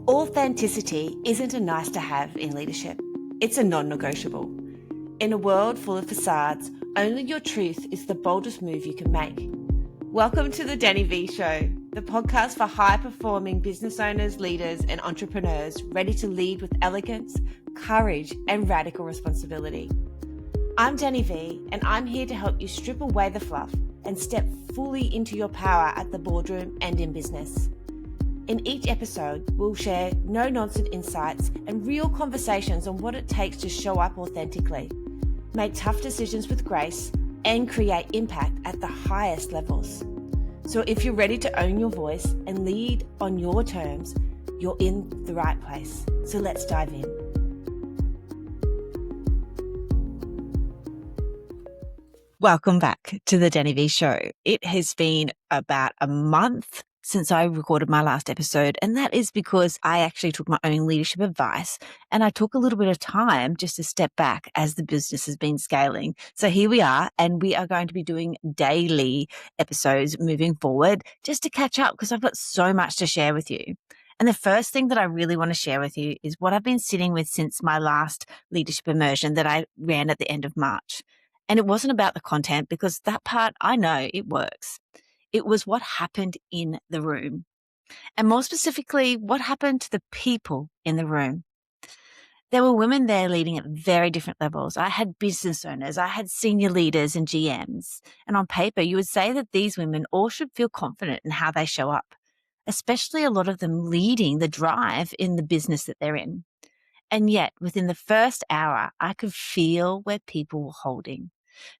Authenticity isn't a nice to have in leadership. It's a non-negotiable. In a world full of facades, only your truth is the boldest move you can make. Welcome to the Danni Vee Show, the podcast for high-performing business owners, leaders, and entrepreneurs ready to lead with elegance, courage, and radical responsibility. I'm Danni Vee, and I'm here to help you strip away the fluff and step fully into your power at the boardroom and in business. In each episode, we'll share no-nonsense insights and real conversations on what it takes to show up authentically, make tough decisions with grace, and create impact at the highest levels. So if you're ready to own your voice and lead on your terms, you're in the right place. So let's dive in. Welcome back to the Danni Vee Show. It has been about a month since I recorded my last episode, and that is because I actually took my own leadership advice and I took a little bit of time just to step back as the business has been scaling. So here we are, and we are going to be doing daily episodes moving forward just to catch up because I've got so much to share with you. And the first thing that I really want to share with you is what I've been sitting with since my last leadership immersion that I ran at the end of March. And it wasn't about the content because that part, I know it works. It was what happened in the room. And more specifically, what happened to the people in the room. There were women there leading at very different levels. I had business owners, I had senior leaders and GMs. And on paper, you would say that these women all should feel confident in how they show up, especially a lot of them leading the drive in the business that they're in. And yet, within the first hour, I could feel where people were holding,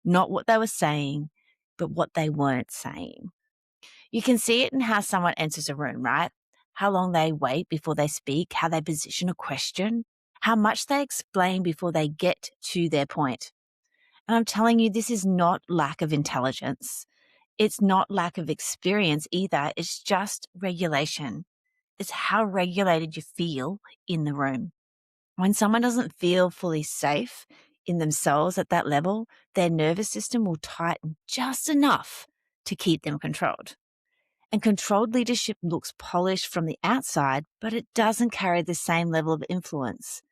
not what they were saying, but what they weren't saying. You can see it in how someone enters a room, right? How long they wait before they speak, how they position a question, how much they explain before they get to their point. And I'm telling you, this is not lack of intelligence. It's not lack of experience either. It's just regulation. It's how regulated you feel in the room. When someone doesn't feel fully safe in themselves at that level, their nervous system will tighten just enough to keep them controlled. And controlled leadership looks polished from the outside, but it doesn't carry the same level of influence.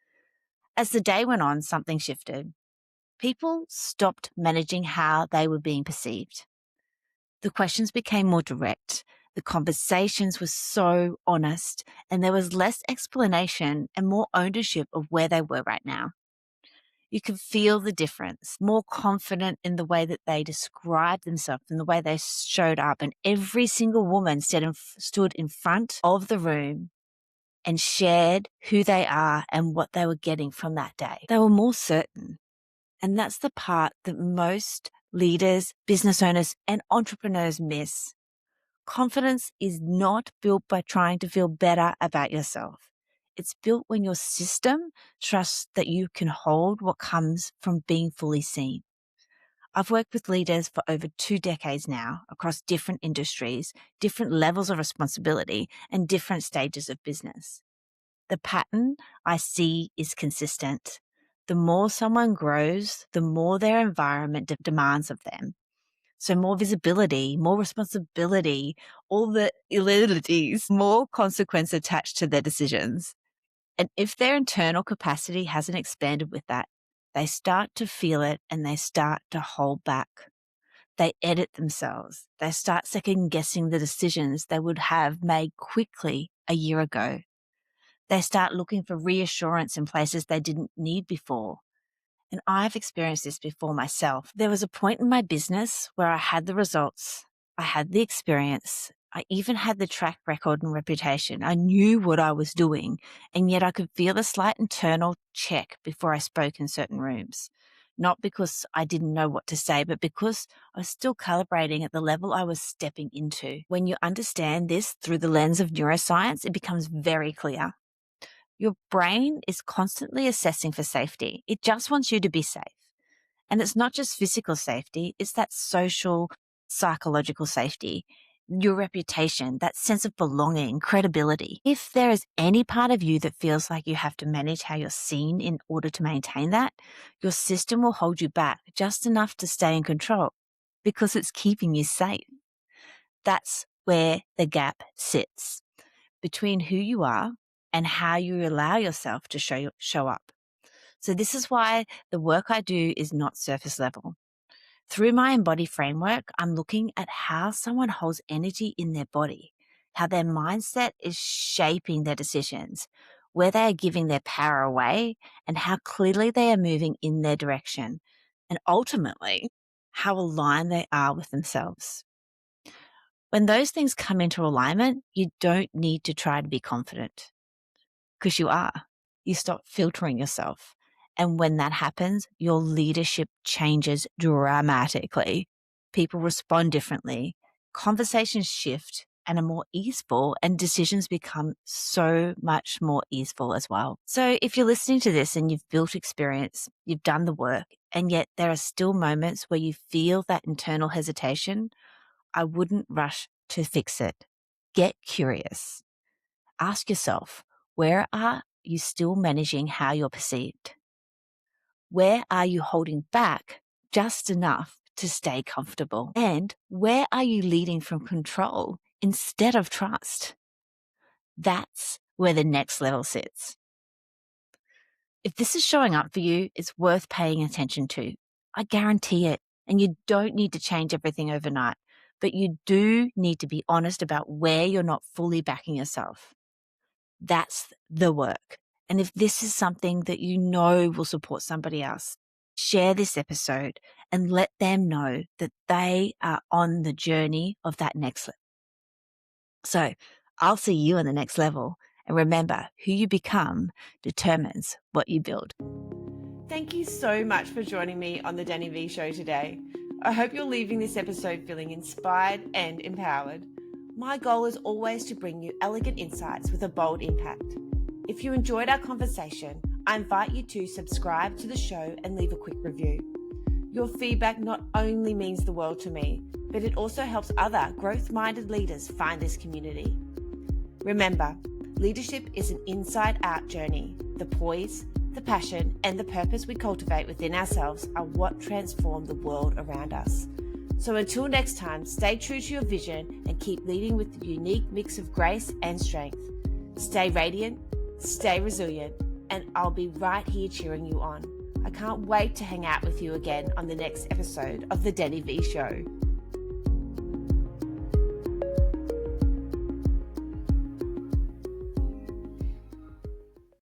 As the day went on, something shifted. People stopped managing how they were being perceived. The questions became more direct. The conversations were so honest, and there was less explanation and more ownership of where they were right now. You could feel the difference, more confident in the way that they described themselves and the way they showed up. And every single woman stood in front of the room and shared who they are and what they were getting from that day. They were more certain. And that's the part that most leaders, business owners, and entrepreneurs miss. Confidence is not built by trying to feel better about yourself. It's built when your system trusts that you can hold what comes from being fully seen. I've worked with leaders for over 2 decades now across different industries, different levels of responsibility, and different stages of business. The pattern I see is consistent. The more someone grows, the more their environment demands of them. So more visibility, more responsibility, all the illities, more consequence attached to their decisions. And if their internal capacity hasn't expanded with that, they start to feel it and they start to hold back. They edit themselves. They start second guessing the decisions they would have made quickly a year ago. They start looking for reassurance in places they didn't need before. And I've experienced this before myself. There was a point in my business where I had the results, I had the experience, I even had the track record and reputation. I knew what I was doing, and yet I could feel a slight internal check before I spoke in certain rooms. Not because I didn't know what to say, but because I was still calibrating at the level I was stepping into. When you understand this through the lens of neuroscience, it becomes very clear. Your brain is constantly assessing for safety. It just wants you to be safe. And it's not just physical safety, it's that social, psychological safety, your reputation, that sense of belonging, credibility. If there is any part of you that feels like you have to manage how you're seen in order to maintain that, your system will hold you back just enough to stay in control because it's keeping you safe. That's where the gap sits between who you are and how you allow yourself to show up. So this is why the work I do is not surface level. Through my Embody framework, I'm looking at how someone holds energy in their body, how their mindset is shaping their decisions, where they are giving their power away, and how clearly they are moving in their direction, and ultimately, how aligned they are with themselves. When those things come into alignment, you don't need to try to be confident, because you are. You stop filtering yourself. And when that happens, your leadership changes dramatically. People respond differently, conversations shift and are more easeful, and decisions become so much more easeful as well. So if you're listening to this and you've built experience, you've done the work, and yet there are still moments where you feel that internal hesitation, I wouldn't rush to fix it. Get curious. Ask yourself, where are you still managing how you're perceived? Where are you holding back just enough to stay comfortable? And where are you leading from control instead of trust? That's where the next level sits. If this is showing up for you, it's worth paying attention to. I guarantee it. And you don't need to change everything overnight, but you do need to be honest about where you're not fully backing yourself. That's the work. And if this is something that you know will support somebody else, share this episode and let them know that they are on the journey of that next level. So I'll see you on the next level. And remember, who you become determines what you build. Thank you so much for joining me on the Danni Vee Show today. I hope you're leaving this episode feeling inspired and empowered. My goal is always to bring you elegant insights with a bold impact. If you enjoyed our conversation, I invite you to subscribe to the show and leave a quick review. Your feedback not only means the world to me, but it also helps other growth-minded leaders find this community. Remember, leadership is an inside-out journey. The poise, the passion, and the purpose we cultivate within ourselves are what transform the world around us. So until next time, stay true to your vision and keep leading with the unique mix of grace and strength. Stay radiant, stay resilient, and I'll be right here cheering you on. I can't wait to hang out with you again on the next episode of the Danni Vee Show.